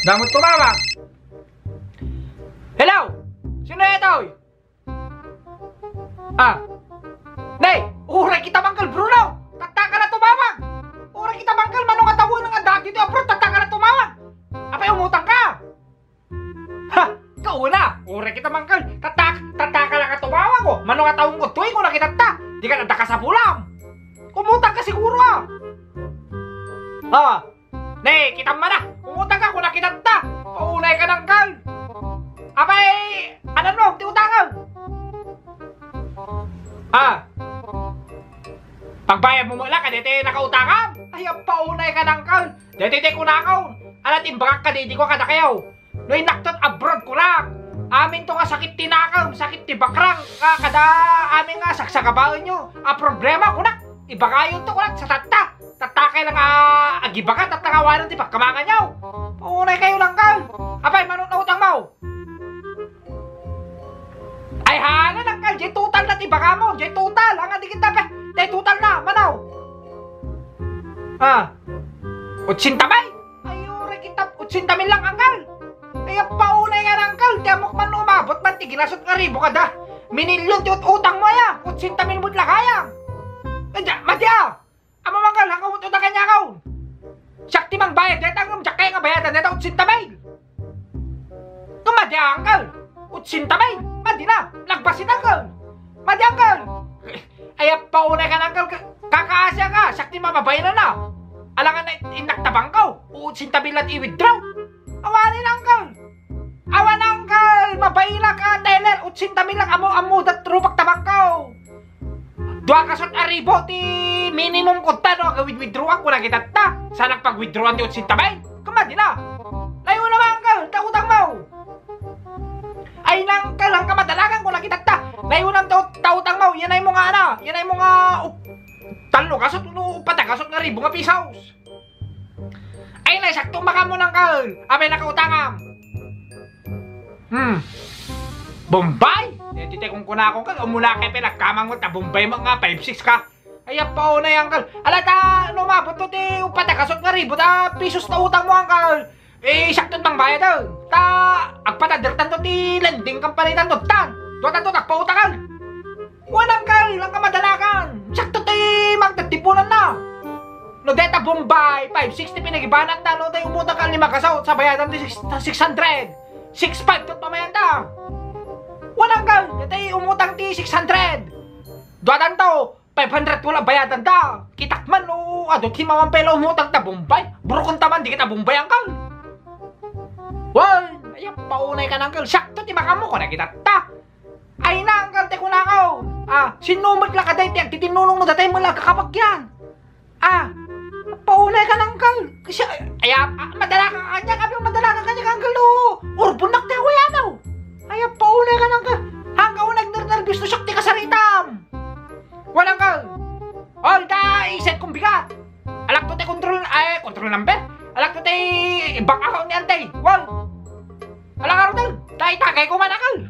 Damot tumawag. Hello? Sino ito? Nay, uray kita mangkal Bruno. Tatta ka na tumawag. Uray kita mangkal manong katawin ng adag dito abroad. Tatta ka na tumawag. Apay umutang ka. Ha, kauna. Uray kita mangkal. Tatta ka na katumawag ko. Manong katawin ko tuwing ko nakitatta. Di ka nada ka sa pulang. Umutang ka siguro Nay, kita mana? Umutang ka kung nakitatta. Paunay ka ng kal. Apay, ano mo, di utangan. Pagbayad mo mula ka, dito nakautangan. Ay, paunay ka ng kal. Dito kunakaw. Alat imbagak ka, dito ko kadakayaw. No'y naktot abroad ko lang. Amin to nga sakit tinakaw, sakit tibakrang. Kada amin nga saksakabaon nyo. Problema ko na. Ibagayon to ko lang sa tatta. Tatakay lang agiba ka, tatangawanan di pagkamangan nyaw. Paunay kayo lang kal. Apay, manong nautang mo. Ay hana lang kal, jay total na tiba ka mo. Jay total, ang di kita pa. Jay total na, manaw. Utsintamay. Ay, uri kita, utsintamin lang ang kal. Kaya paunay ka ng kal. Tiamok man umabot man, tiginasot nga ribo ka da. Minilyon ti utang mo ya. Utsintamin mo't lakayang. Madya. Amo mangkal, hanggang utang kanya kaw. Sakti mang bayad, detang jakay nga bayadan, detang utsintamay. Tumadya angkal. Utsintamay. Madi na, nagbasin angkal. Madi angkal. Ay, paunay ka ng angkal. Kakaasya ka, sakti mababayaran na. Alangan na inaktabang ka. Utsintamay lang i-withdraw. Awanin angkal. Awan angkal. Mabayila ka, teller. Utsintamay lang amo dat rupak tabang ka. Dua kasot aribo ti minimum kunta no withdraw ako na kita ta. Sana pag-withdrawan ti utsintamay. Kamadi na. Layo na angkal, tautang mo. Ay nang kalang kamadalagan ko nakita ta. Layo nang tautang mo. Yan ay mga ana. Yan ay mga talo kasot patagasot nga ribo nga pisaws. Ay na sakto maka mo nang kal. Abay nakautangam. Bombay? Tite kung kunakong kal umula kay pinagkamang mo ta Bombay mga 5-6 ka. Ay pa na yang kal. Alata no mabot to ti patagasot nga ribo ta pisos na utang mo ang kal. Sakto bang bayad daw. Ta agpatadertan to ti lending company tan tan. Duatan to nagpautangan. Walang kal lang kamadalakan. Sakto ti magtatipunan na. No data Bombay 560 pinagibanan ta no tayo umutang ka 5 kasaw sa bayadan ti 600. 6.5 tot pamayan ta. Walang kal, dati umutang ti 600. Duatan to 500 wala bayadan ta. Kitakman no adot himawan pela umutang ta Bombay. Burukon taman di kita Bombay ang kal. Wal, ay paunay ka nang kal. Sakto ti baka mo ko na kita ta. Ay na ang kal te kunakaw. Sinumot lang ka dahi ti agtitinunong no datay mo lang kakapagyan. Paunay ka nang kal. Kasi ay madala ka kanya kami madala ka kanya kang kal no. Urbunak ti awayanaw. Ay paunay ka nang kal. Hanggang nagnernervous no sakti ka sa ritam. Walang kal. All da iset kong bigat. Alak to te control number. Alak to te bank account ni antay. Wal. Alak ka rin. Dahil tagay ko man akal.